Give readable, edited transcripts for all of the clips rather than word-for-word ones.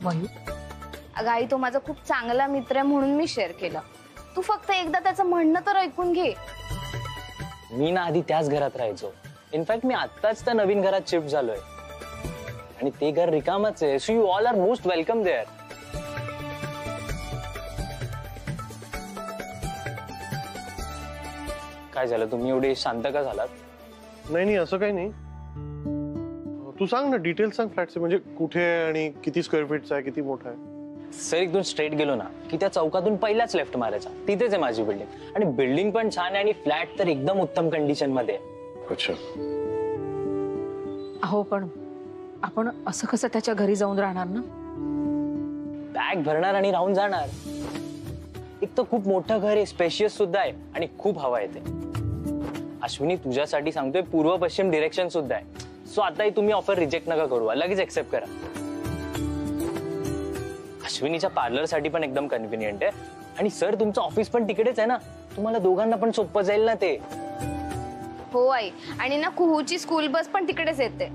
Mu, अगं आई, तो माझा खूप चांगला मित्र आहे म्हणून मी शेअर केलं. तू फक्त एकदा त्याचं म्हणणं तर ऐकून घे. मी ना आधी त्याच घरात राहायचो. इनफॅक्ट मी आत्ताच त्या नवीन घरात शिफ्ट झालोय आणि ते घर रिकामच आहे. So you all are most welcome there. काय झालं, तुम्ही एवढे शांत का झालात? नाही असं काही नाही. तू सांग ना, डिटेल्स सांग फ्लॅटचे. म्हणजे कुठे आहे आणि किती स्क्वेअर फीटचा आहे, किती मोठा आहे? सर इथून स्ट्रेट गेलो ना की त्या चौकातून पहिलाच लेफ्ट मारायचा, तिथेच आहे माझी बिल्डिंग. आणि बिल्डिंग पण छान आहे आणि फ्लॅट तर एकदम उत्तम कंडिशन मध्ये आहे. अच्छा. अहो पण आपण असं कसं त्याच्या घरी जाऊन राहणार ना? बॅग भरणार आणि राहून जाणार. एक तर खूप मोठं घर आहे, स्पेशियस सुद्धा आहे आणि खूप हवा येते. अश्विनी, तुझ्यासाठी सांगतोय, पूर्व पश्चिम डिरेक्शन सुद्धा आहे. सो आताही तुम्ही ऑफर रिजेक्ट नका करू, लगेच एक्सेप्ट करा. अश्विनीच्या पार्लर साठी पण एकदम कन्व्हिनियंट आहे. आणि सर तुमचं ऑफिस पण तिकडेच आहे ना, तुम्हाला दोघांना पण सोपं जाईल ना ते. हो आई, आणि ना कुहूची स्कूल बस पण तिकडेच येते.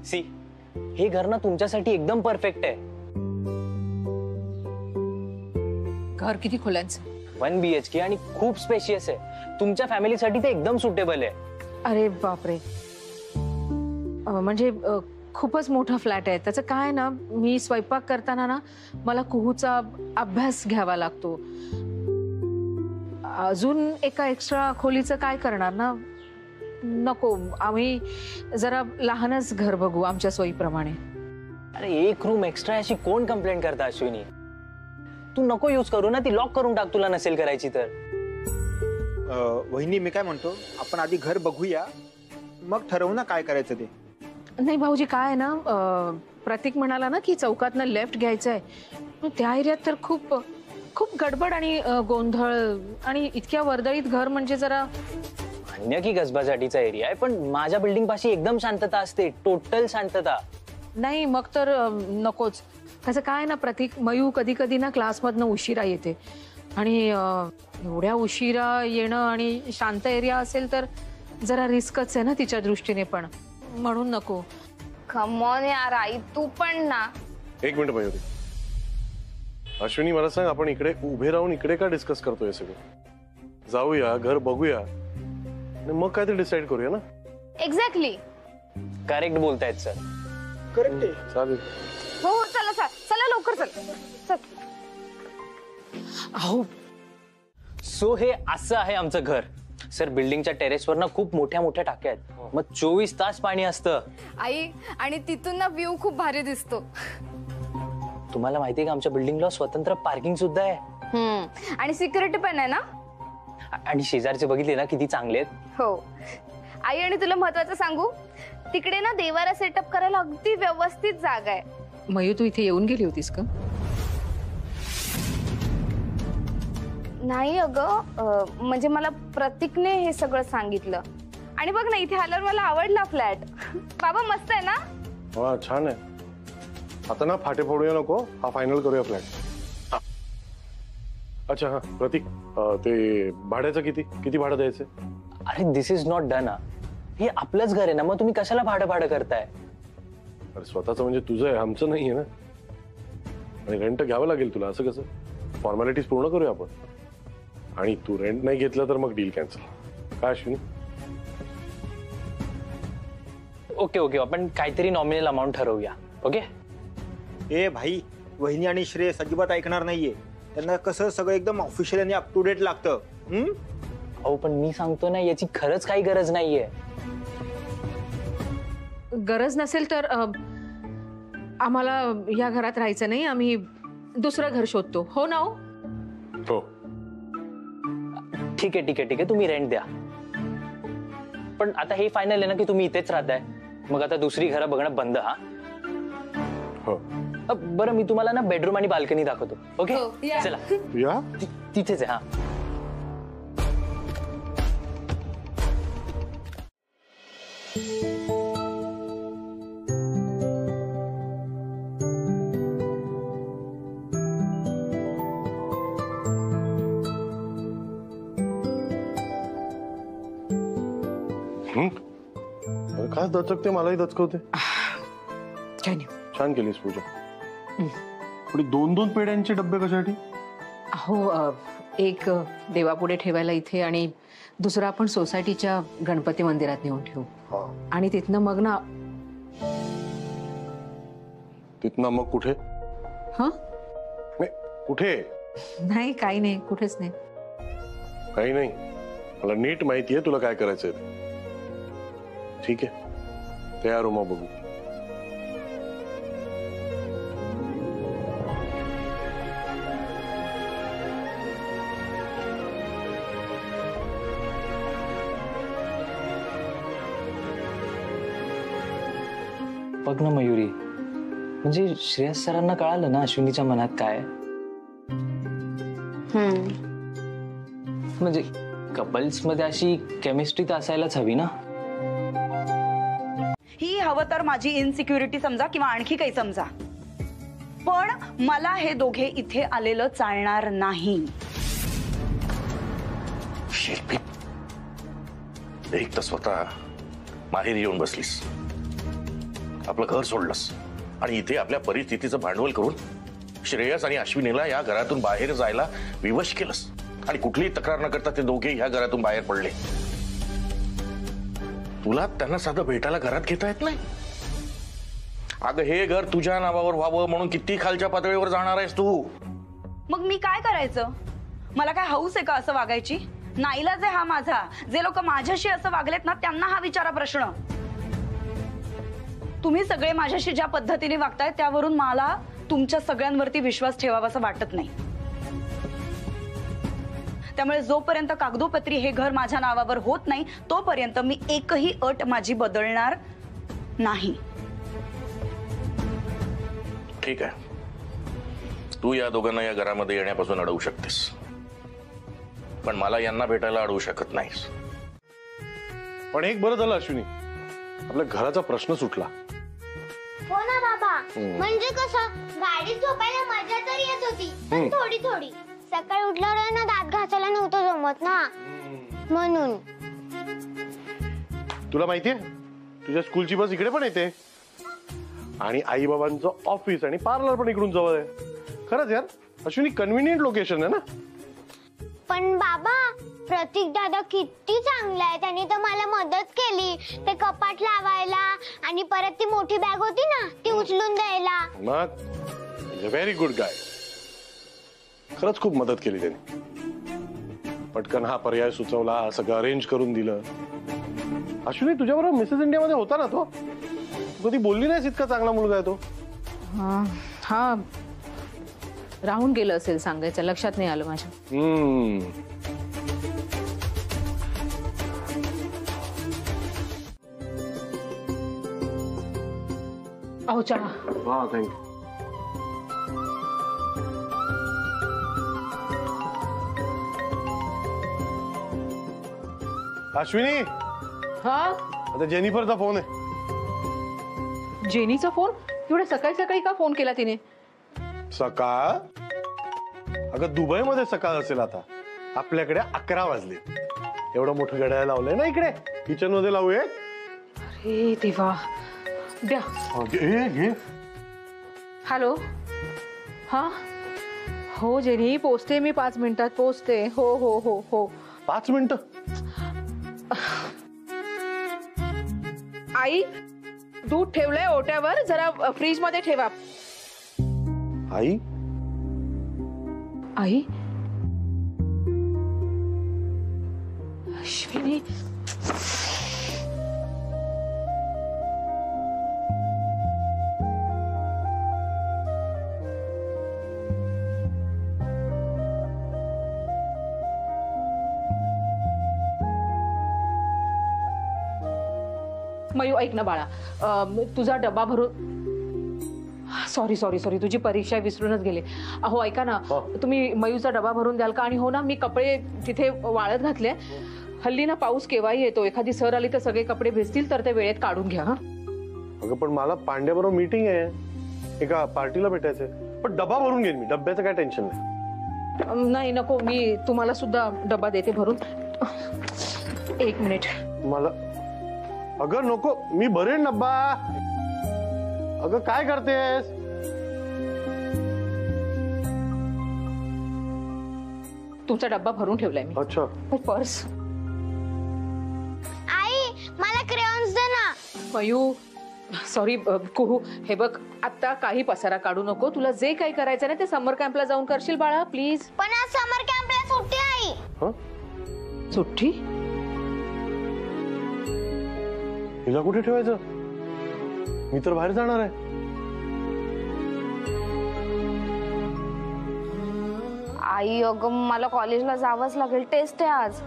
सी, हे घर ना तुमच्यासाठी एकदम परफेक्ट आहे. घर किती खोल्यांचं? 1 BHK आणि खूप स्पेशियस आहे. तुमच्या फॅमिलीसाठी ते एकदम सुटेबल आहे. अरे बापरे, म्हणजे खूपच मोठा फ्लॅट आहे. त्याचं काय ना, मी स्वयंपाक करताना ना मला कुहूचा अभ्यास घ्यावा लागतो. अजून एका एक्स्ट्रा खोलीचं काय करणार ना. नको, आम्ही जरा लहानच घर बघू आमच्या सोयीप्रमाणे. अरे एक रूम एक्स्ट्रा अशी कोण कंप्लेंट करता अश्विनी? तू नको यूज करू ना, ती लॉक करून टाक तुला नसेल करायची तर. वहिनी, मी काय म्हणतो, आपण आधी घर बघूया, मग ठरवू ना काय करायचं ते. नाही भाऊजी, काय आहे ना, प्रतीक म्हणाला ना की चौकातनं लेफ्ट घ्यायचं आहे. त्या एरियात तर खूप खूप गडबड आणि गोंधळ, आणि इतक्या वर्दळीत घर म्हणजे जरा. अन्य की गजबाजाटीचा एरिया आहे, पण माझ्या बिल्डिंग पाशी एकदम शांतता असते, टोटल शांतता. नाही मग तर नकोच. त्याचं काय ना प्रतीक, मयू कधी कधी ना क्लासमधनं उशिरा येते आणि एवढ्या उशिरा येणं आणि शांत एरिया असेल तर जरा रिस्कच आहे ना तिच्या दृष्टीने पण, म्हणून नको. कम ऑन यार आई, तू पण ना. एक मिनिट मयूरी. अश्विनी, मला सांग, आपण इकडे उभे राहून इकडे का डिस्कस करतोय सगळं? जाऊया, घर बघूया आणि मग काय ते डिसाइड करूया ना. एक्झॅक्टली. करेक्ट बोलतायत सर. करेक्ट आहे. चालेल. हो हो, चला चला चला लवकर चल. अहो, सो हे असं आहे आमचं घर. सर बिल्डिंगच्या टेरेसवर ना खूप मोठ्या मोठ्या टाक्या आहेत, मग 24 तास पाणी असतं. आई, आणि तिथून ना व्ह्यू खूप भारी दिसतो. तुम्हाला माहिती आहे का, आमच्या बिल्डिंगला स्वतंत्र पार्किंग सुद्धा आहे. आणि सिक्युरिटी पण आहे ना. आणि शेजारचे बघितले ना किती चांगले आहेत. हो आई, आणि तुला महत्वाचं सांगू, तिकडे ना देवारा सेटअप करायला अगदी व्यवस्थित जागा आहे. मयू, तू इथे येऊन गेली होतीस का? नाही अगं, म्हणजे मला प्रतीकने हे सगळं सांगितलं. आणि बघ ना, इथे आल्यावर मला आवडला फ्लॅट. बाबा मस्त आहे ना? हा, छान आहे. आता ना फाटे फोडूया नको, हा फायनल करूया फ्लॅट. अच्छा हा प्रतीक, ते भाड्याचं किती भाडं द्यायचं? अरे दिस इज नॉट डन. हे आपलंच घर आहे ना, मग तुम्ही कशाला भाडं करताय? अरे स्वतःचं म्हणजे तुझं आहे, आमचं नाहीये ना. आणि रेंट घ्यावं लागेल तुला, असं कसं? फॉर्मॅलिटीज पूर्ण करूया आपण. आणि तू रेंट नाही घेतलं तर मग डील कॅन्सल. काय अश्विनी? ओके ओके, आपण काहीतरी नॉमिनल अमाऊंट ठरवूया. ओके. ए भाई, वहिनी आणि श्रेयस अजिबात ऐकणार नाहीये. त्यांना कसं सगळं एकदम ऑफिशियल आणि अप टू डेट लागतं. अहो पण मी सांगतो ना, याची खरंच काही गरज नाहीये. गरज नसेल तर आम्हाला या घरात राहायचं नाही, आम्ही दुसरं घर शोधतो. हो ना? हो ठीक आहे, तुम्ही रेंट द्या. पण आता हे फायनल आहे ना की तुम्ही इथेच राहताय, मग आता दुसरी घरं बघणं बंद. हा हो. बरं, मी तुम्हाला ना बेडरूम आणि बाल्कनी दाखवतो. ओके चला या, तिथेच आहे. हा काय दचकते, मलाही दचकवते. काय नाही. छान केलीस पूजा. पण 2-2 पेढ्यांचे डब्बे कशासाठी? अहो एक देवापुढे ठेवायला इथे आणि दुसरा आपण सोसायटीच्या गणपती मंदिरात नेऊन ठेवू आणि तिथनं मग ना. तिथनं मग कुठे? हा नाही, कुठे? नाही काही नाही, कुठेच नाही. काही नाही, मला नीट माहितीये तुला काय करायचंय. ठीक आहे, तयार हो मग बघू. बघ ना मयुरी, म्हणजे श्रेयस सरांना कळालं ना अश्विनीच्या मनात काय. म्हणजे कपल्स मध्ये अशी केमिस्ट्री तर असायलाच हवी ना. ही हवं तर माझी इनसिक्युरिटी समजा किंवा आणखी काही समजा, पण मला हे दोघे इथे आलेलं चालणार नाही. शिल्पी, एक तर स्वतः माहेरी येऊन बसलीस, आपलं घर सोडलंस आणि इथे आपल्या परिस्थितीचं भांडवल करून श्रेयस आणि अश्विनीला या घरातून बाहेर जायला विवश केलंस आणि कुठलीही तक्रार न करता ते दोघे ह्या घरातून बाहेर पडले. तुला त्यांना साधं भेटायला घरात घेता येत नाही? अगं हे घर तुझ्या नावावर व्हावं म्हणून किती खालच्या पातळीवर जाणार आहेस तू. मग मी काय करायचं? मला काय हौस आहे का असं वागायची? नाईलाज आहे हा माझा. जे लोक माझ्याशी असं वागलेत ना त्यांना हा विचारा प्रश्न. तुम्ही सगळे माझ्याशी ज्या पद्धतीने वागताय त्यावरून मला तुमच्या सगळ्यांवरती विश्वास ठेवावा असं वाटत नाही. त्यामुळे जोपर्यंत कागदोपत्री हे घर माझ्या नावावर होत नाही तोपर्यंत मी एकही अट माझी बदलणार नाही. ठीक आहे, तू या दोघांना या घरामध्ये येण्यापासून अडवू शकतेस, पण मला यांना भेटायला अडवू शकत नाहीस. पण एक बरं झालं अश्विनी, आपल्या घराचा प्रश्न सुटला. हो ना बाबा, म्हणजे कसं गाडीत झोपायला मजा तरी येत होती, पण थोडी थोडी. सकाळी उठल्यावर ना दात घासायला नव्हतं जमत ना, म्हणून. तुला माहितीये तुझ्या स्कूलची बस इकडे पण येते आणि आई बाबांचं ऑफिस आणि पार्लर पण इकडून जवळ आहे. खरंच यार अश्विनी, कन्व्हिनियंट लोकेशन आहे ना. पण बाबा, प्रतीक दादा किती चांगला आहे. त्यांनी तर मला मदत केली ते कपाट लावायला आणि परत ती मोठी बॅग होती ना ती उचलून द्यायला. मग व्हेरी गुड गाय. खरंच खूप मदत केली त्यांनी. पटकन हा पर्याय सुचवला, सगळं अरेंज करून दिलं. अश्विनी, तुझ्याबरोबर मिसेस इंडियामध्ये होता ना तो? कधी बोलली नाहीस इतका चांगला मुलगा आहे तो. हा राहून गेलं असेल सांगायचं, लक्षात नाही आलं माझ्या. अहो चहा. हा थँक्यू. अश्विनी, हा आता जेनिफरचा फोन आहे. जेनीचा फोन? एवढ्या सकाळी सकाळी का फोन केला तिने? सकाळ? अगं दुबईमध्ये सकाळ असेल आता. आपल्याकडे 11 वाजले. एवढं मोठं घड्याळ लावलंय ना इकडे, किचन मध्ये लावूया. अरे देवा, द्या. घे. हॅलो. हा हो जेनी, पोचते मी 5 मिनिटात पोचते. हो हो हो हो. 5 मिनिटं? आई, दूध ठेवलंय ओट्यावर, जरा फ्रीज मध्ये ठेवा. आई? आई? अश्विनी, मयू ऐक ना बाळा, तुझा डबा भरून. सॉरी सॉरी सॉरी, तुझी परीक्षा विसरूनच गेले. अहो ऐका ना, तुम्ही मयूचा डबा भरून द्याल का? आणि हो ना, मी कपडे तिथे वाळत घातले. हल्ली ना पाऊस केव्हाही येतो, एखादी सर आली तर सगळे कपडे भिजतील, तर ते वेळेत काढून घ्या. अगं पण मला पांड्याबरोबर मीटिंग आहे, एका पार्टीला भेटायचंय. पण डबा भरून घेईन मी, डब्याचं काय टेन्शन नाही. नाही नको, मी तुम्हाला सुद्धा डबा देते भरून. 1 मिनिट. मला अगं नको, मी भरेन डब्बा. अगं काय करतेस? तुमचा डब्बा भरून ठेवलाय मी. अच्छा. पर्स. आई मला क्रेयॉन्स दे ना. मयू सॉरी कुहू, हे बघ आता काही पसारा काढू नको. तुला जे काही करायचं ना ते समर कॅम्पला जाऊन करशील बाळा प्लीज. पण आज समर कॅम्पला सुट्टी आहे. सुट्टी? हिला कुठे ठेवायचं? मी तर बाहेर जाणार आहे. आई अगं मला कॉलेजला जावंच लागेल, टेस्ट आहे आज.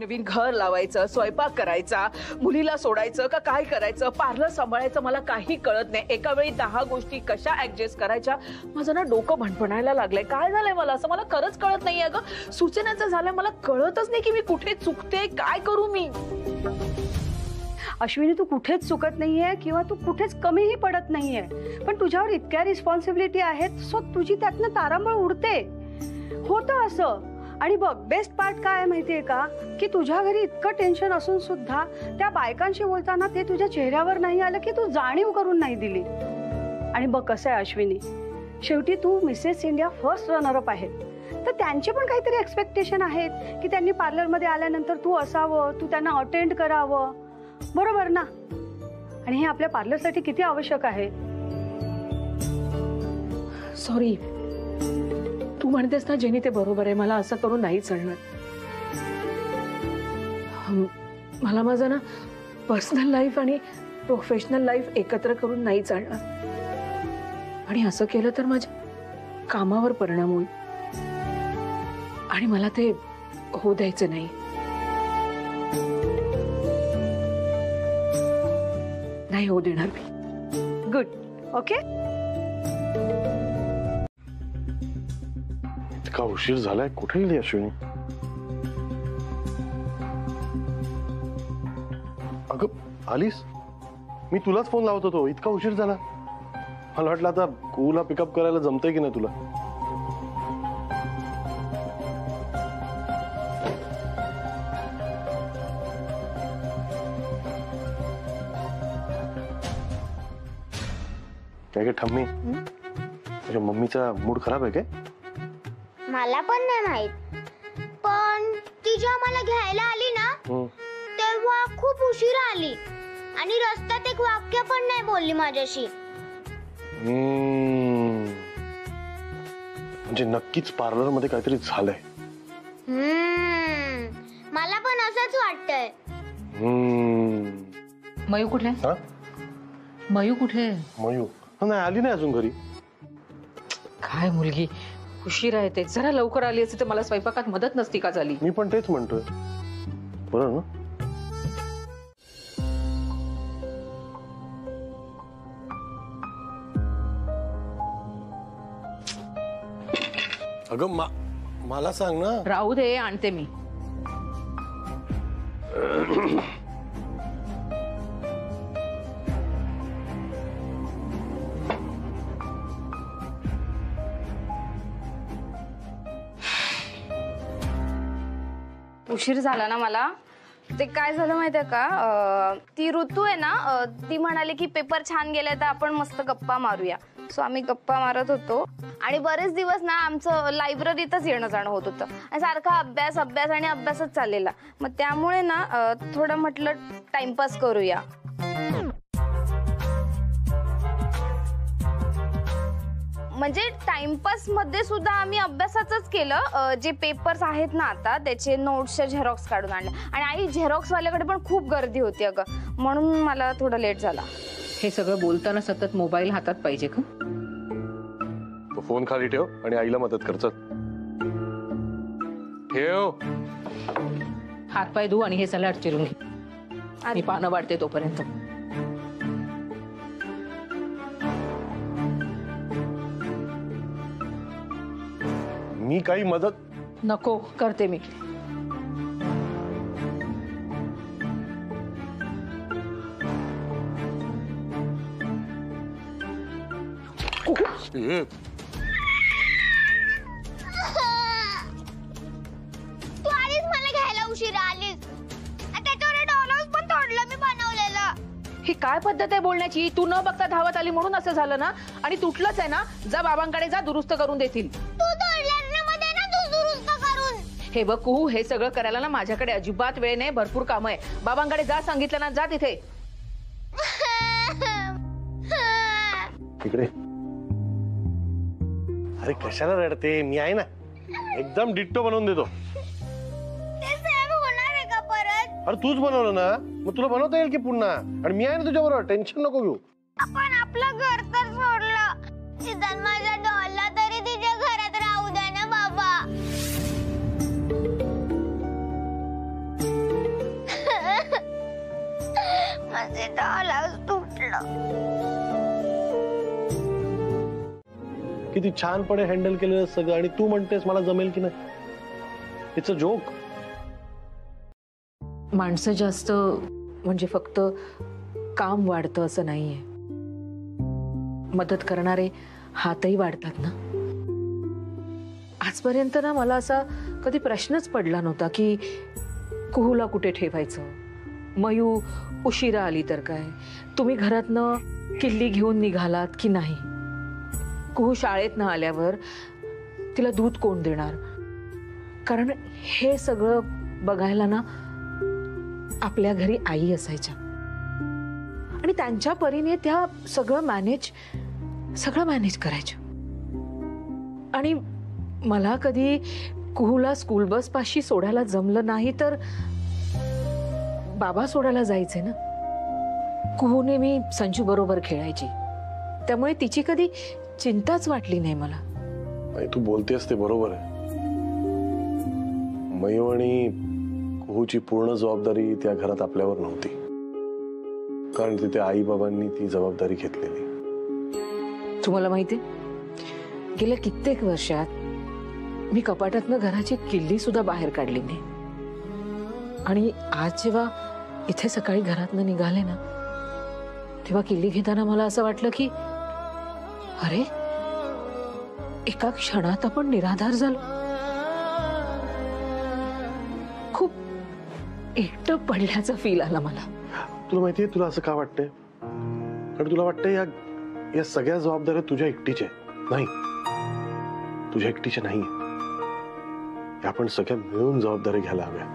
नवीन घर लावायचं, स्वयंपाक करायचा, मुलीला सोडायचं का काय करायचं, पार्लर सांभाळायचं, मला काही कळत नाही. एका वेळी 10 गोष्टी कशा ऍडजस्ट करायच्या. माझं ना डोकं भणभणायला लागलंय. काय झालंय मला असं मला खरंच कळत नाहीये ग. सूचनाचं झालंय, मला कळतच नाही की मी कुठे चुकते, काय करू मी. अश्विनी तू कुठेच चुकत नाहीये किंवा तू कुठेच कमीही पडत नाहीये, पण तुझ्यावर इतक्या रिस्पॉन्सिबिलिटी आहेत सो तुझी त्यातनं तारांबळ उडते. होतं असं. आणि बघ बेस्ट पार्ट काय आहे माहितीये का, की तुझ्या घरी इतकं टेन्शन असून सुद्धा त्या बायकांशी बोलताना ते तुझ्या चेहऱ्यावर नाही आलं की तू जाणीव करून नाही दिली. आणि बघ कसं आहे अश्विनी, शेवटी तू मिसेस इंडिया फर्स्ट रनरअप आहेत, तर त्यांचे पण काहीतरी एक्सपेक्टेशन आहेत की त्यांनी पार्लरमध्ये आल्यानंतर तू असावं, तू त्यांना अटेंड करावं, बरोबर ना. आणि हे आपल्या पार्लरसाठी किती आवश्यक आहे. सॉरी, तू म्हणतेस ना जेनी ते बरोबर आहे. मला असं करून नाही चालणार. मला माझं ना पर्सनल लाईफ आणि प्रोफेशनल लाईफ एकत्र करून नाही चालणार. आणि असं केलं तर माझ्या कामावर परिणाम होईल आणि मला ते होऊ द्यायचं नाही. नाही होऊ देणार मी. गुड. ओके. इतका उशीर झालाय, कुठे गेली अश्विनी? अगं आलीस? मी तुलाच फोन लावत होतो. इतका उशीर झाला. मला वाटलं आता कुहूला पिकअप करायला जमतंय की नाही तुला. काय काय ठम्मी, तुझ्या मम्मीचा मूड खराब आहे काय? मला पण नाही माहित, पण ती जेव्हा मला घ्यायला आली ना तेव्हा खूप उशिरा आली आणि रस्त्यात एक वाक्य पण नाही बोलली माझ्याशी. म्हणजे नक्कीच पार्लर मध्ये काहीतरी झालंय. मला पण असंच वाटतंय. मयू कुठे? मयू कुठे? मयू नाही आली नाही अजून घरी. काय मुलगी उशिरा येते. जरा लवकर आली असती तर मला स्वयंपाकात मदत नसती का झाली. मी पण तेच म्हणतोय. बरं ना. अगं मला सांग ना. राहू दे, आणते मी. उशीर झाला ना मला. ते काय झालं माहितीये का, ती ऋतू आहे ना, ती म्हणाली की पेपर छान गेलाय तर आपण मस्त गप्पा मारूया. सो आम्ही गप्पा मारत होतो आणि बरेच दिवस ना आमचं लायब्ररीतच येणं जाणं होत होतं आणि सारखा अभ्यास अभ्यास आणि अभ्यासच चाललेला. मग त्यामुळे ना थोडं म्हटलं टाइमपास करूया. म्हणजे टाइमपास मध्ये सुद्धा आम्ही अभ्यासाचंच केलं. जे पेपर्स आहेत ना आता त्याचे नोट्सच्या झेरॉक्स काढून आणले आणि आई झेरॉक्स वाल्याकडे पण खूप गर्दी होती अगं, म्हणून मला थोडं लेट झाला. हे सगळं बोलताना सतत मोबाईल हातात पाहिजे का? तो फोन खाली ठेव आणि आईला मदत कर. चल ठेव. हातपाय धू आणि हे सलाड चिरून घे. मी पानं वाढते तोपर्यंत. मी काही मदत नको, करते मी. तू आलीस मला घ्यायला उशिरा आलीस. त्याच्यावर डॉलर्स पण तोडलं मी बनवलेलं. ही काय काय पद्धत आहे बोलण्याची? तू न बघता धावत आली म्हणून असं झालं ना? आणि तुटलंच आहे ना? जा बाबांकडे जा, दुरुस्त करून देतील. हे बघ कुहू, हे सगळं करायला ना माझ्याकडे अजिबात वेळ नाही, भरपूर काम आहे. बाबांकडे जा सांगितलं ना, जा तिथे. इकडे. अरे कशाला रडते? मी आहे ना, एकदम डिट्टो बनवून देतो. अरे तूच बनवलं ना, मग तुला बनवता येईल की पुन्हा. आणि मी आहे ना तुझ्या बरोबर, टेन्शन नको घेऊ. आपण आपलं घर तर सोडलं, निदान माझ्या डॉलला तरी तिच्या घरात राहू द्या ना बाबा. माझे डॉल तुटलं. किती छानपणे हँडल केलेलं सगळं, आणि तू म्हणतेस मला जमेल की नाही? It's a joke. माणसं जास्त म्हणजे फक्त काम वाढतं असं नाहीये, मदत करणारे हातही वाढतात ना. आजपर्यंत ना मला असा कधी प्रश्नच पडला नव्हता की कुहूला कुठे ठेवायचं. मयू उशिरा आली तर काय, तुम्ही घरातनं किल्ली घेऊन निघालात की नाही, कुहू शाळेतनं आल्यावर तिला दूध कोण देणार. कारण हे सगळं बघायला ना आपल्या घरी आई असायच्या, आणि त्यांच्या परीने त्या सगळं मॅनेज करायच्या. आणि मला कधी कुहूला स्कूल बस पाशी सोडायला जमलं नाही तर बाबा सोडायला जायचे ना. कुहूने मी संजू बरोबर खेळायची, त्यामुळे तिची कधी चिंताच वाटली नाही मला. नाही, तू बोलतेस ते बरोबर आहे. मयू आणि कुहूची पूर्ण जबाबदारी त्या घरात आपल्यावर नव्हती, कारण तिथे आई बाबांनी ती जबाबदारी घेतलेली. तुम्हाला माहितीये, गेल्या कित्येक वर्षात मी कपाटातनं घराची किल्ली सुद्धा बाहेर काढली नाही. आणि आज जेव्हा इथे सकाळी घरातनं निघाले ना, तेव्हा किल्ली घेताना मला असं वाटलं की अरे, एका क्षणात आपण निराधार झालो. खूप एकटं पडल्याचं फील आलं मला. तुला माहितीये तुला असं का वाटतंय? कारण तुला वाटतंय या सगळ्या जबाबदाऱ्या तुझ्या एकटीच्या नाही, तुझ्या एकटीच्या नाही. आपण सगळ्या मिळून जबाबदारी घ्यायला हव्या.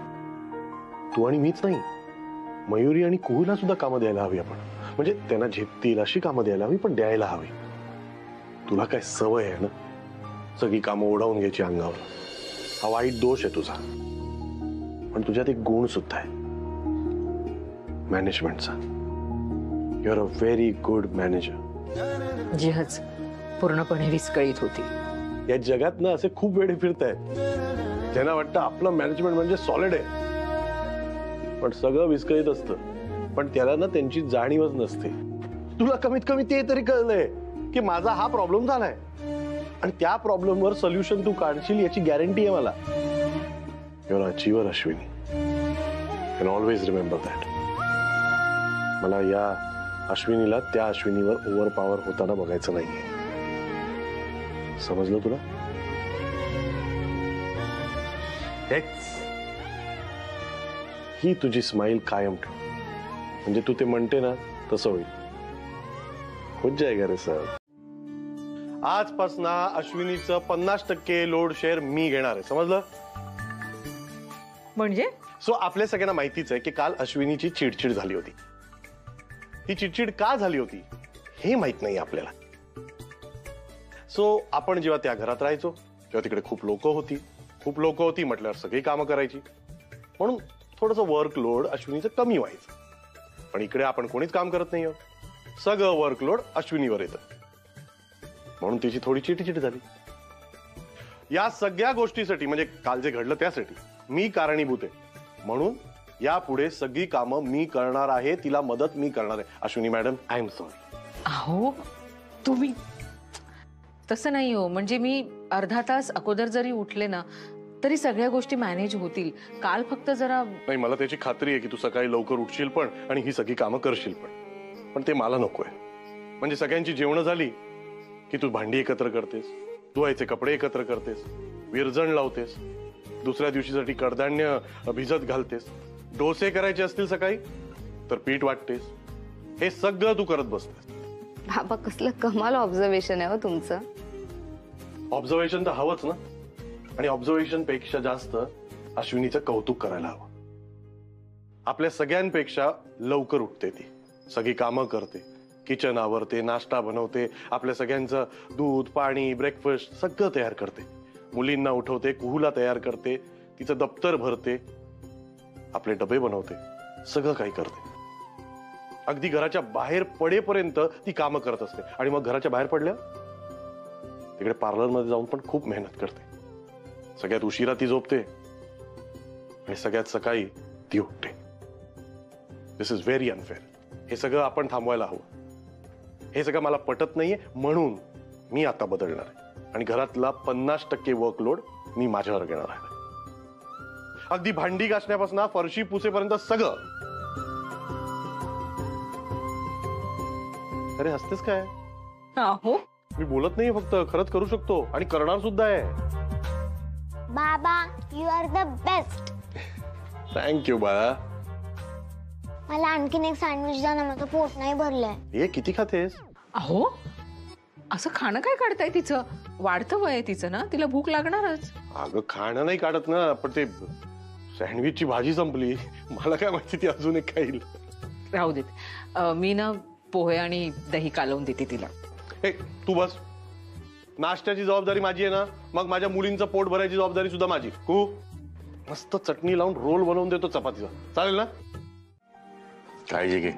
तू आणि मीच नाही, मयुरी आणि कुहूला सुद्धा कामं द्यायला हवी आपण. म्हणजे त्यांना झेपतील अशी कामं द्यायला हवी, पण द्यायला हवी. तुला काय सवय आहे ना सगळी कामं ओढावून घ्यायची अंगावर. हा वाईट दोष आहे तुझा. पण तुझ्यात एक गुण सुद्धा आहे, मॅनेजमेंटचा. You are a very good manager. जीच पूर्णपणे विस्कळीत होती. या जगात ना असे खूप वेळे फिरतायत ज्यांना वाटतं आपलं मॅनेजमेंट म्हणजे सॉलिड आहे, पण सगळं विस्कळीत असतं. पण त्याला ना त्यांची जाणीवच नसते. तुला कमीत कमी ते तरी कळलंय की माझा हा प्रॉब्लेम झालाय, आणि त्या प्रॉब्लेमवर सोल्युशन तू काढशील याची गॅरंटी आहे मला. Your achiever Ashwini, can always remember that. मला या अश्विनीला त्या अश्विनीवर ओव्हर पॉवर होताना बघायचं नाहीये. समजलं तुला? ही तुझी स्माइल कायम ठेव, म्हणजे तू ते म्हणते ना तसं होईल. होत जाएगा रे सर. आजपासून अश्विनीचं 50% लोड शेअर मी घेणार आहे, समजलं? म्हणजे सो आपल्या सगळ्यांना माहितीच आहे की काल अश्विनीची चिडचिड झाली होती. ती चिडचिड का झाली होती हे माहित नाही आपल्याला. सो आपण जेव्हा त्या घरात राहायचो तेव्हा तिकडे खूप लोक होती म्हटल्यावर सगळी कामं करायची, म्हणून थोडंसं वर्कलोड अश्विनीचं कमी व्हायचं. पण इकडे आपण कोणीच काम करत नाही आहोत, सगळं वर्कलोड अश्विनीवर येतं, म्हणून तिची थोडी चिडचिड झाली. या सगळ्या गोष्टीसाठी म्हणजे काल जे घडलं त्यासाठी मी कारणीभूत आहे. म्हणून यापुढे सगळी कामं मी करणार आहे, तिला मदत मी करणार आहे. Ashwini madam, I am sorry. अहो तुम्ही तसं नाही हो. म्हणजे मी अर्धा तास अगोदर जरी उठले ना तरी सगळ्या गोष्टी मॅनेज होतील. काल फक्त जरा नाही, मला त्याची खात्री आहे की तू सकाळी लवकर उठशील पण आणि ही सगळी कामं करशील पण ते मला नकोय. म्हणजे सगळ्यांची जेवणं झाली की तू भांडी एकत्र करतेस, धुवायचे कपडे एकत्र करतेस, विरजण लावतेस, दुसऱ्या दिवशीसाठी कडधान्य भिजत घालतेस, डोसे करायचे असतील सकाळी तर पीठ वाटतेस, हे सगळं तू करत बसतेस. बाबा कसलं कमाल ऑब्झर्वेशन आहे हो तुमचं. ऑब्झर्वेशन तर हवंच ना. आणि ऑब्झर्वेशन पेक्षा जास्त अश्विनीचं कौतुक करायला हवं. आपल्या सगळ्यांपेक्षा लवकर उठते ती, सगळी कामं करते, किचन आवरते, नाश्ता बनवते, आपल्या सगळ्यांचं दूध पाणी ब्रेकफास्ट सगळं तयार करते, मुलींना उठवते, कुहूला तयार करते, तिचं दप्तर भरते, आपले डबे बनवते, सगळं काही करते. अगदी घराच्या बाहेर पडेपर्यंत ती कामं करत असते. आणि मग घराच्या बाहेर पडल्या तिकडे पार्लरमध्ये जाऊन पण खूप मेहनत करते. सगळ्यात उशिरा ती झोपते आणि सगळ्यात सकाळी ती उठते. दिस इज व्हेरी अनफेअर. हे सगळं आपण थांबवायला हवं. हे सगळं मला पटत नाहीये, म्हणून मी आता बदलणार आहे आणि घरातला 50% वर्कलोड मी माझ्यावर घेणार आहे. अगदी भांडी घासण्यापासून फरशी पुसेपर्यंत सगळं. अरे हसतेस काय? हो मी बोलत नाही, फक्त खरंच करू शकतो आणि करणार सुद्धा आहे. बाबा you are the best. Thank you बाळा. मला आणखीन एक सँडविच द्या ना, माझं पोट नाही भरलंय. हे किती खातेस? अहो असं खाणं काय काढताय? तिचं वाढतं वय आहे तिचं ना, तिला भूक लागणारच. अगं खाणं नाही काढत ना, पण ते सँडविचची भाजी संपली. मला काय माहिती ती अजून एक खाईल. राहू देत, मी ना पोहे आणि दही कालवून देते तिला. हे तू बस. नाश्त्याची जबाबदारी माझी आहे ना, मग माझ्या मुलींचं पोट भरायची जबाबदारी सुद्धा माझी. तू मस्त चटणी लावून रोल बनवून देतो चपातीचा, चालेल ना? काळजी घे.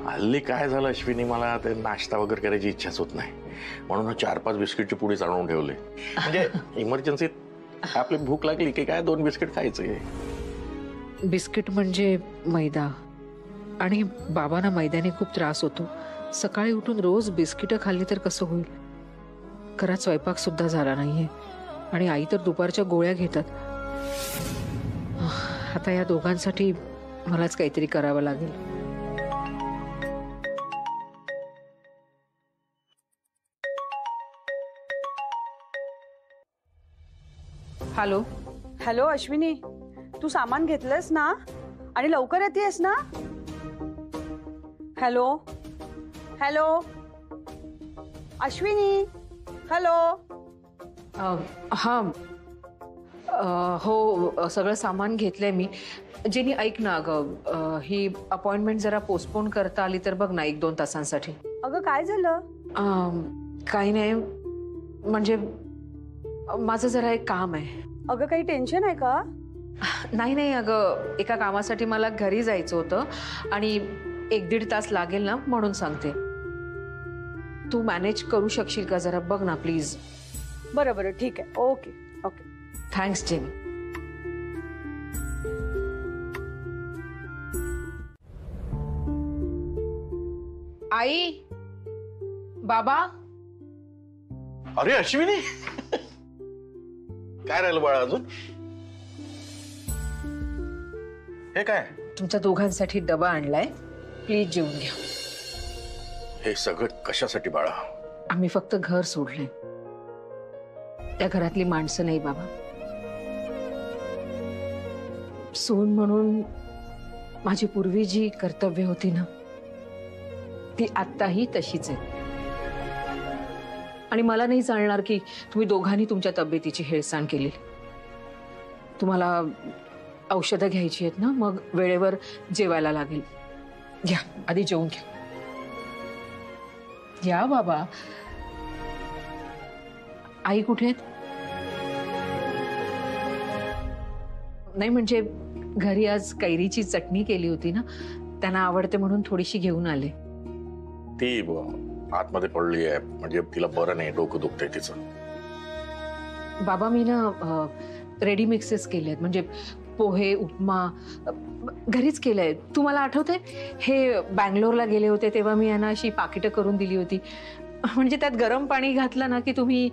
हल्ली काय झालं अश्विनी, मला ते नाश्ता वगैरे करायची इच्छाच होत नाही, म्हणून 4-5 बिस्किटची पुडी चालवून ठेवले. म्हणजे इमर्जन्सीत आपली भूक लागली की काय 2 बिस्किट खायचे. बिस्किट म्हणजे मैदा, आणि बाबांना मैद्याने खूप त्रास होतो. सकाळी उठून रोज बिस्किट खाल्ली तर कसं होईल? घरात स्वयंपाक सुद्धा झाला नाहीये आणि आई तर दुपारच्या गोळ्या घेतात. आता या दोघांसाठी मलाच काहीतरी करावं लागेल. हॅलो. हॅलो अश्विनी, तू सामान घेतलंस ना आणि लवकर येतेस ना? Hello hello Ashwini, hello. हां हो, सगळं सामान घेतलंय मी. जेनी ऐक ना अगं, ही अपॉइंटमेंट जरा पोस्टपोन करता आली तर बघ ना, 1-2 तासांसाठी. अगं काय झालं? काही नाही, म्हणजे माझं जरा एक काम आहे. अगं काही टेन्शन आहे का? नाही अगं, एका कामासाठी मला घरी जायचं होतं आणि 1-1.5 तास लागेल ना, म्हणून सांगते. तू मॅनेज करू शकशील का? जरा बघ ना प्लीज. बरं ठीक आहे. Okay okay. Thanks Jenny. आई, बाबा. अरे अश्विनी, काय राहिलं बाळा अजून? हे काय? तुमच्या दोघांसाठी डबा आणलाय, प्लीज जेवून घ्या. हे सगळं कशासाठी बाळा? आम्ही फक्त घर सोडलंय, त्या घरातली माणसं नाही बाबा. सून म्हणून माझी पूर्वी जी कर्तव्य होती ना, ती आत्ताही तशीच आहे. आणि मला नाही चालणार की तुम्ही दोघांनी तुमच्या तब्येतीची हेळसांड केली. तुम्हाला औषधं घ्यायची आहेत ना, मग वेळेवर जेवायला लागेल. घ्या, आधी जेवून घ्या. या बाबा. आई कुठे आहेत? नाही म्हणजे घरी आज कैरीची चटणी केली होती ना, त्यांना आवडते म्हणून थोडीशी घेऊन आले. ती आतमध्ये पडली आहे, म्हणजे तिला बरं नाही, डोकं दुखतंय तिचं. बाबा मी ना रेडी मिक्सेस केले आहेत, म्हणजे पोहे उपमा घरीच केलंय. तुम्हाला आठवतंय हे बँगलोरला गेले होते तेव्हा मी यांना अशी पाकिटं करून दिली होती. म्हणजे त्यात गरम पाणी घातलं ना की तुम्ही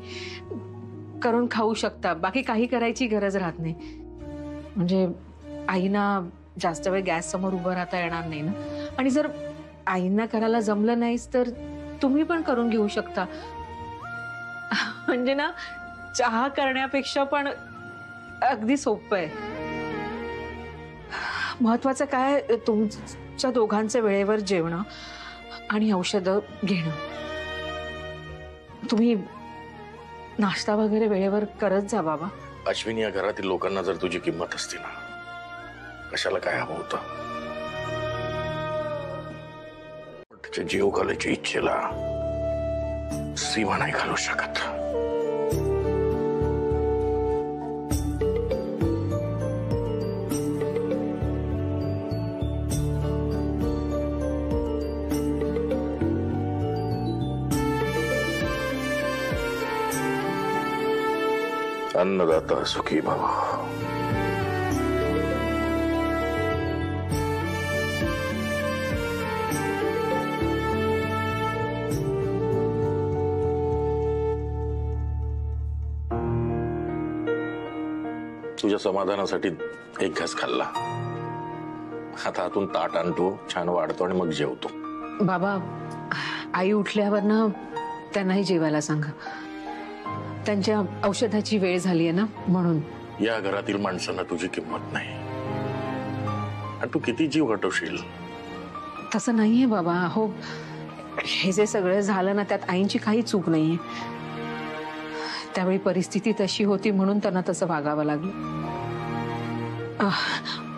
करून खाऊ शकता, बाकी काही करायची गरज राहत नाही. म्हणजे आईना जास्त वेळ गॅस समोर उभं राहता येणार नाही ना, आणि जर आईंना करायला जमलं नाहीच तर तुम्ही पण करून घेऊ शकता. म्हणजे ना चहा करण्यापेक्षा पण अगदी सोपं आहे. महत्वाचं काय, तुमच्या दोघांचे वेळेवर जेवणं आणि औषधं घेणं. तुम्ही नाश्ता वगैरे वेळेवर करत जा बाबा. अश्विनी, या घरातील लोकांना जर तुझी किंमत असती ना, कशाला काय हवं होतं? त्याच्या जीव घालायच्या इच्छेला सीमा नाही घालू शकत. अन्नदाता सुखी भव. तुझ्या समाधानासाठी एक घास खाल्ला, आता हातून ताट आणतो, छान वाढतो आणि मग जेवतो. बाबा, आई उठल्यावर ना त्यांनाही जेवायला सांगा. त्यांच्या औषधाची वेळ झाली आहे ना, म्हणून. या घरातील माणसांना तुझी किंमत नाही, आणि तू किती जीव हटवशील? तसं नाहीये बाबा. हो, हे जे सगळं झालं ना, त्यात आईंची काही चूक नाहीये. त्यावेळी परिस्थिती तशी होती म्हणून त्यांना तसं वागावं लागलं.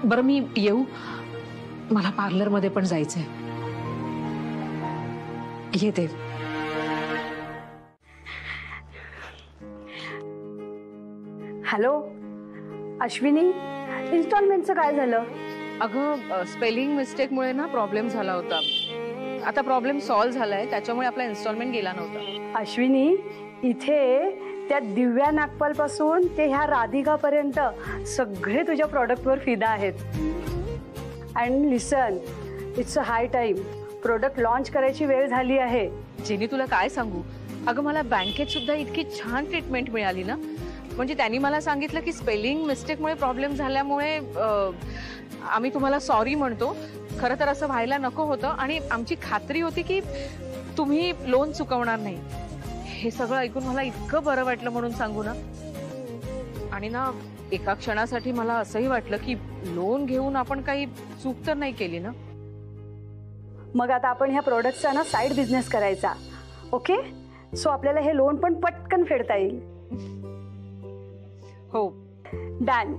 बरं, मी येऊ? मला पार्लरमध्ये पण जायचंय. येते. हॅलो अश्विनी, इन्स्टॉलमेंटचं काय झालं? अगं, स्पेलिंग मिस्टेकमुळे ना प्रॉब्लेम झाला होता. आता प्रॉब्लेम सॉल्व्ह झालाय, त्याच्यामुळे आपला इन्स्टॉलमेंट गेला नव्हता. अश्विनी, इथे त्या दिव्या नागपाल पासून ते ह्या राधिका पर्यंत सगळे तुझ्या प्रॉडक्टवर फिदा आहेत. And listen, it's a high time. Product launch करायची वेळ झाली आहे. जेनी, तुला काय सांगू, अगं मला बँकेत सुद्धा इतकी छान ट्रीटमेंट मिळाली ना. म्हणजे त्यांनी मला सांगितलं की स्पेलिंग मिस्टेकमुळे प्रॉब्लेम झाल्यामुळे आम्ही तुम्हाला सॉरी म्हणतो. खरं तर असं व्हायला नको होतं, आणि आमची खात्री होती की तुम्ही लोन चुकवणार नाही. हे सगळं ऐकून मला इतकं बरं वाटलं म्हणून सांगू ना. आणि ना एका क्षणासाठी मला असंही वाटलं की लोन घेऊन आपण काही चूक तर नाही केली ना. मग आता आपण ह्या प्रोडक्टचा ना साईड बिझनेस करायचा. ओके, सो आपल्याला हे लोन पण पटकन फेडता येईल. हो, डन.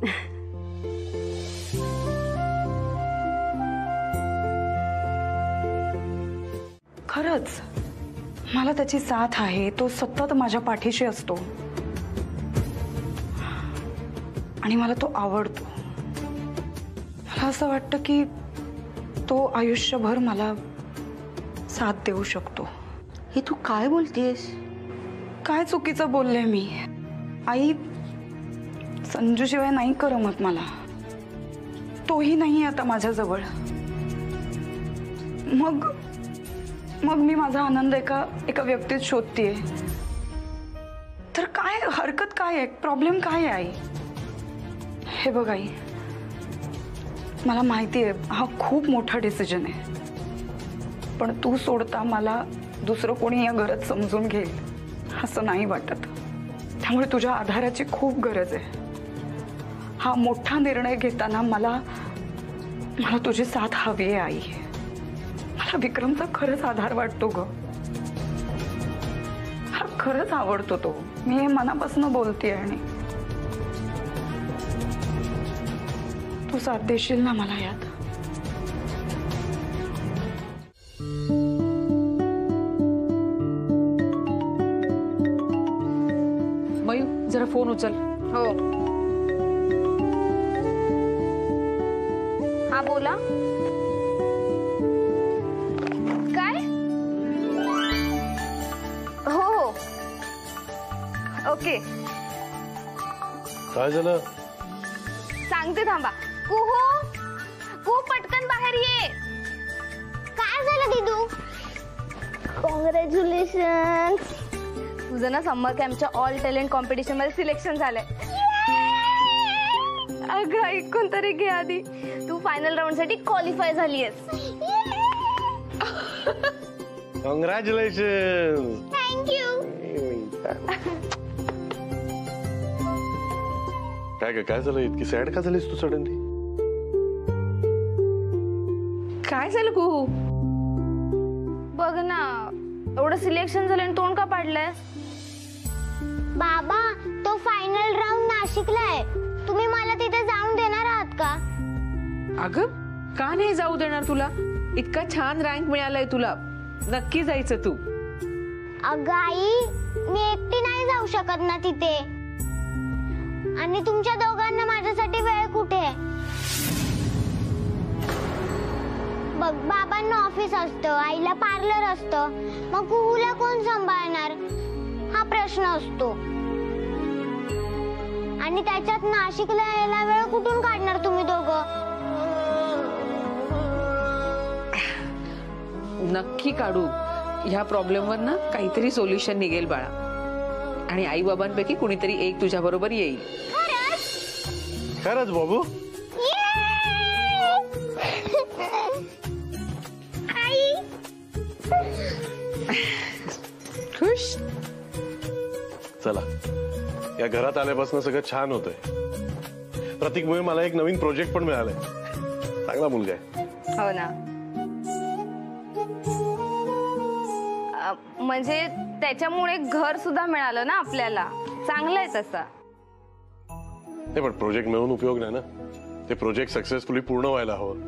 खरंच मला त्याची साथ आहे. तो सतत माझ्या पाठीशी असतो आणि मला तो आवडतो. मला असं वाटतं की तो आयुष्यभर मला साथ देऊ शकतो. हे तू काय बोलतेस? काय चुकीचं बोलले मी? आई, संजू शिवाय नाही करमत मला. तोही नाही आता माझ्याजवळ. मग मग मी माझा आनंद एका व्यक्तीत शोधतेय. तर काय हरकत काय आहे? प्रॉब्लेम काय आहे आई? हे बघ आई, मला माहिती आहे हा खूप मोठा डिसिजन आहे, पण तू सोडता मला दुसरं कोणी या घरात समजून घेईल असं नाही वाटत. त्यामुळे तुझ्या आधाराची खूप गरज आहे. हा मोठा निर्णय घेताना मला तुझी साथ हवी आहे आई. मला विक्रमचा खरंच आधार वाटतो ग. हा खरंच आवडतो तो. मी हे मनापासून बोलतेय. आणि तू साथ देशील ना मला यात? मयू, जरा फोन उचल. हो. हा, बोला. काय? हो हो, ओके. काय झालं? सांगते, थांबा. कुहू, कुहू, पटकन बाहेर ये. काय झालं दीदू? कॉंग्रॅच्युलेशन. तुझं ना समर कॅम्पच्या ऑल टॅलेंट कॉम्पिटिशन मध्ये सिलेक्शन झालंय. अगं ऐकून तरी घे आधी, तू फायनल राऊंड साठी क्वालिफाय झालीयस. कॉंग्रॅच्युलेशन. थँक्यू. काय झालं, इतकी सॅड का झालीस तू सडनली? काय झालं कू? बघ ना, एवढं सिलेक्शन झालं आणि तोंड का पाडलंय? बाबा, तो फायनल राऊंड नाशिकला आहे. तुम्ही मला तिथे जाऊन देणार आहात का? अगं का नाही जाऊ देणार तुला? इतका छान रँक मिळालाय तुला, नक्की जायचं तू. अगं आई, मी एकटी नाही जाऊ शकत ना तिथे. आणि तुमच्या दोघांना माझ्यासाठी वेळ कुठे? बघ, बाबांना ऑफिस असतं, आईला पार्लर असतं, मग कुहूला कोण सांभाळणार हा प्रश्न असतो. आणि त्याच्यात नाशिकला यायला वेळ कुठून काढणार तुम्ही दोघं? नक्की काढू. ह्या प्रॉब्लेमवर ना काहीतरी सोल्युशन निघेल बाळा. आणि आई बाबांपैकी कुणीतरी एक तुझ्या बरोबर येईल. खरंच बाबू? खुश. चला, या घरात आल्यापासून सगळं छान होतंय. प्रतीकमुळे मला एक नवीन प्रोजेक्ट पण मिळालाय. चांगला मुलगा आहे. हो ना. म्हणजे त्याच्यामुळे घर सुद्धा मिळालं ना आपल्याला. चांगलं आहे तसा. ते पण प्रोजेक्ट मिळून उपयोग नाही ना. ते प्रोजेक्ट सक्सेसफुली पूर्ण व्हायला हवं,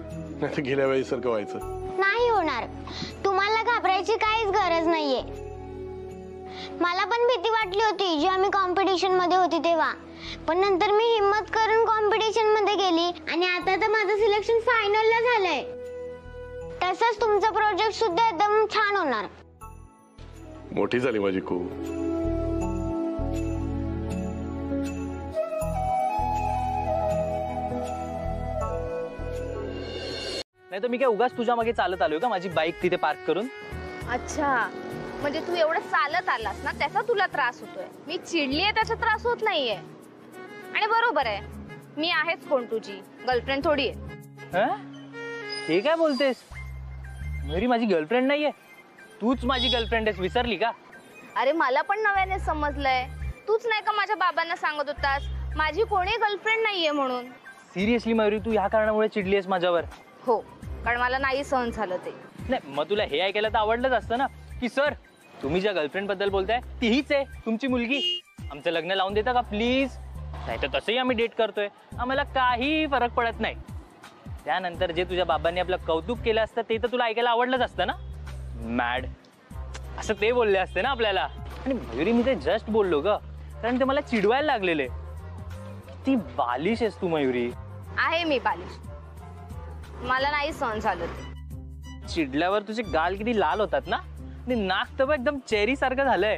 नाही तर गेल्या वेळी सारखं व्हायचं नाही होणार. तुम्हाला घाबरायची काहीच गरज नाहीये. मला पण भीती वाटली होती जेव्हा मी कॉम्पिटिशन मध्ये होती तेव्हा, पण नंतर मी हिम्मत करून कॉम्पिटिशन मध्ये गेली आणि आता तर माझं सिलेक्शन फायनलला झालंय. तसंच तुमचा प्रोजेक्ट सुद्धा एकदम छान होणार. मोठी झाली माझी कू. नाही तर मी काय उगाच तुझ्या मागे चालत आलोय का माझी बाईक तिथे पार्क करून? अच्छा, म्हणजे तू एवढं चालत आलास ना त्याचा तुला त्रास होतोय. मी चिडलीये त्याचा त्रास होत नाहीये. आणि बरोबर आहे, मी आहेच कोण तुझी गर्लफ्रेंड थोडी आहे. हे काय बोलतेस? मयुरी माझी गर्लफ्रेंड नाहीये, तूच माझी गर्लफ्रेंड आहेस. विसरली का? अरे मला पण नव्याने समजलंय. तूच नाही का माझ्या बाबांना सांगत होतास माझी कोणी गर्लफ्रेंड नाहीये म्हणून? सिरियसली मयुरी, तू ह्या कारणामुळे चिडलीयस माझ्यावर? हो, कारण मला नाही सहन झालं ते. नाही मग तुला हे ऐकायला तर आवडलंच असतं ना की सर तुम्ही ज्या गर्लफ्रेंड बद्दल बोलताय ती हीच आहे तुमची मुलगी. आमचं लग्न लावून देता का प्लीज? नाही तर तसंही आम्ही डेट करतोय, आम्हाला काही फरक पडत नाही. त्यानंतर जे तुझ्या बाबांनी आपलं कौतुक केलं असतं ते तर तुला ऐकायला आवडलंच असतं ना. मॅड असं ते बोलले असते ना आपल्याला. आणि मयुरी मी ते जस्ट बोललो ग, कारण ते मला चिडवायला लागलेले. किती बालिश आहेस तू मयुरी. आहे मी बालिश, मला नाही सहन झालं ते. चिडल्यावर तुझे गाल किती लाल होतात ना, आणि नाक तर एकदम चेरी सारखं झालंय.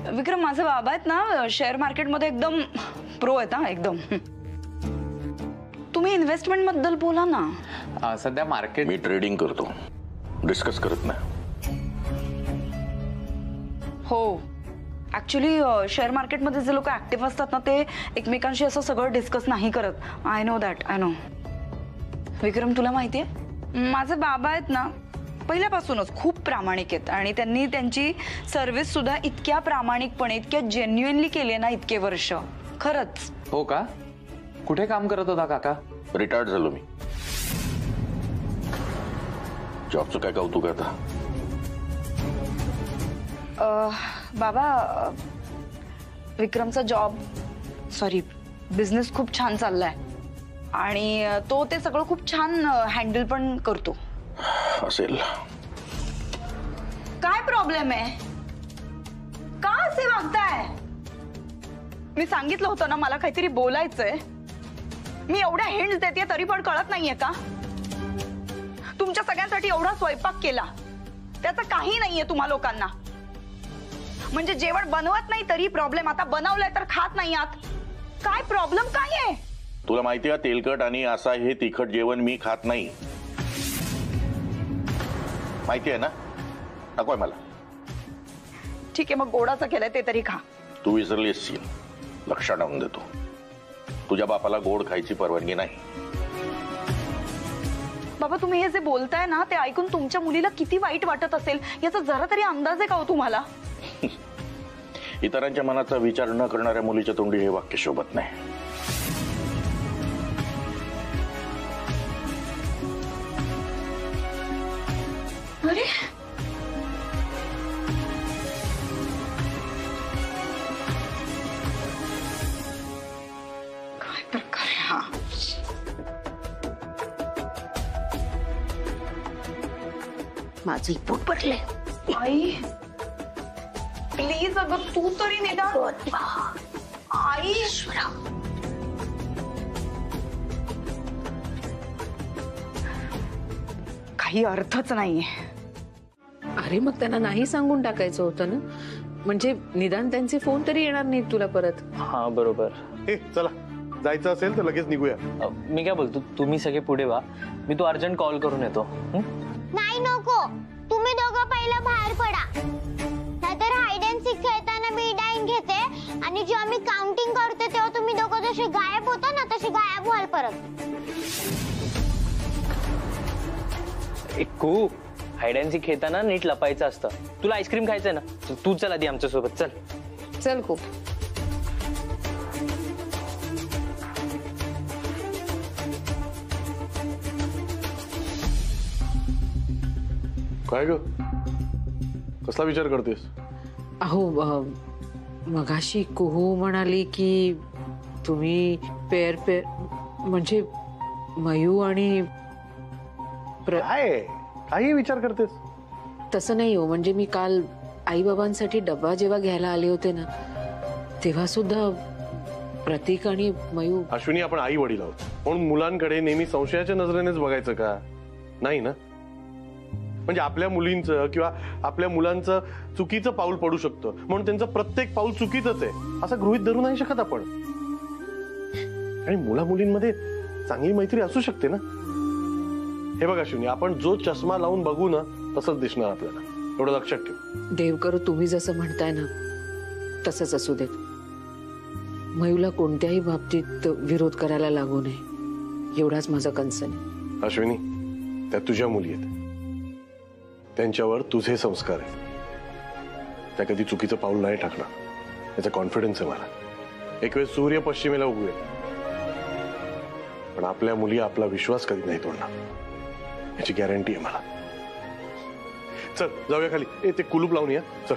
विक्रम, माझे बाबा आहेत ना शेअर मार्केटमध्ये एकदम प्रो आहेत ना एकदम. तुम्ही इन्व्हेस्टमेंट बद्दल बोला ना. सध्या मार्केट मी ट्रेडिंग करतो, डिस्कस करत नाही. हो, ऍक्च्युली शेअर मार्केटमध्ये जे लोक ऍक्टिव्ह असतात ना ते एकमेकांशी असं सगळं डिस्कस नाही करत. I know that, I know. Vikram, तुला माहितीये माझे बाबा आहेत ना पहिल्यापासूनच खूप प्रामाणिक आहेत आणि त्यांनी त्यांची सर्व्हिस सुद्धा इतक्या प्रामाणिकपणे इतक्या जेन्युइनली केली ना इतके वर्ष. खरंच. हो का? कुठे काम करत होता काका? रिटायर्ड झालो मी. जॉबचं काय कौतुक आता? बाबा, विक्रमचा बिझनेस खूप छान चाललाय आणि तो ते सगळं खूप छान हँडल पण करतो. असेल. काय प्रॉब्लेम आहे? का असे वागताय? मी सांगितलं होतं ना मला काहीतरी बोलायचंय. मी एवढ्या हिंट्स देते तरी पण कळत नाहीये का? तुमच्या सगळ्यांसाठी एवढा स्वयंपाक केला, त्याचं काही नाहीये तुम्हा लोकांना. म्हणजे जेवण बनवत नाही तरी प्रॉब्लेम, आता बनवलंय तर खात नाही आत. काय प्रॉब्लेम काय आहे? तुला माहिती आहे तेलकट आणि असा हे तिखट जेवण मी खात नाही, माहिती आहे ना? नकोय मला. ठीक आहे, मग गोडाचं केलंय ते तरी खा. तू विसरली असशील, लक्षात आणून देतो, तुझ्या बापाला गोड खायची परवानगी नाही. बाबा तुम्ही हे जे बोलताय ना ते ऐकून तुमच्या मुलीला किती वाईट वाटत असेल याचा जरा तरी अंदाज आहे का हो तुम्हाला? इतरांच्या मनाचा विचार न करणाऱ्या मुलीच्या तोंडी हे वाक्य शोभत नाही. अरे काय प्रकार आहे हा? माझं पोट भरले. आई प्लीज अगं तू तरी निदान. आई काही अर्थच नाहीये. अरे मग त्यांना नाही सांगून टाकायचं होतं ना, म्हणजे निदान त्यांचे फोन तरी येणार नाहीत तुला परत. हा बरोबर. चला जायचं असेल तर लगेच निघूया. मी काय बोलतो, तुम्ही सगळे पुढे व्हा, मी तो अर्जंट कॉल करून येतो. नाही नको, तुम्ही दोघं पहिलं बाहेर पडा, नाहीतर हाईड अँड सीक खेळताना मी डाईन घेते आणि जेव्हा मी काउंटिंग करते तेव्हा तुम्ही दोघं जसे गायब होता ना तसे गायब व्हाल परत. खूप हाईड अँड सीक खेळताना नीट लपायचं असतं. तुला आईस्क्रीम खायचंय ना, तू चल आधी आमच्या सोबत. चल चल खूप. काय ग, कसला विचार करतेस? अहो मगाशी कुहू म्हणाली की तुम्ही पेअर पेअर म्हणजे मयू आणि काय काही विचार करतेस? तसं नाही हो, म्हणजे मी काल आई बाबांसाठी डब्बा जेव्हा घ्यायला आले होते ना तेव्हा सुद्धा प्रतीक आणि मयू. अश्विनी, आपण आई वडील आहोत म्हणून मुलांकडे नेहमी संशयाच्या नजरेनेच बघायचं का? नाही ना. म्हणजे आपल्या मुलींचं किंवा आपल्या मुलांचं चुकीचं पाऊल पडू शकतं म्हणून त्यांचं प्रत्येक पाऊल चुकीचंच आहे असं गृहीत धरू नाही शकत आपण. आणि मुला मुलींमध्ये चांगली मैत्री असू शकते ना. हे बघा अश्विनी, आपण जो चष्मा लावून बघू ना तसंच दिसणार आपल्याला, एवढं लक्षात ठेव. देव करो तुम्ही जसं म्हणताय ना तसंच असू देत. मयूला कोणत्याही बाबतीत विरोध करायला लागू नये एवढाच माझा कन्सर्न आहे. अश्विनी, त्या तुझ्या मुली आहेत, त्यांच्यावर तुझे संस्कार आहेत, त्या कधी चुकीचं पाऊल नाही टाकणार याचा कॉन्फिडन्स आहे मला. एक वेळ सूर्य पश्चिमेला उगवेल पण आपल्या मुली आपला विश्वास कधी नाही तोडणार याची गॅरंटी आहे मला. चल जाऊया खाली. ते कुलूप लावून या. चल.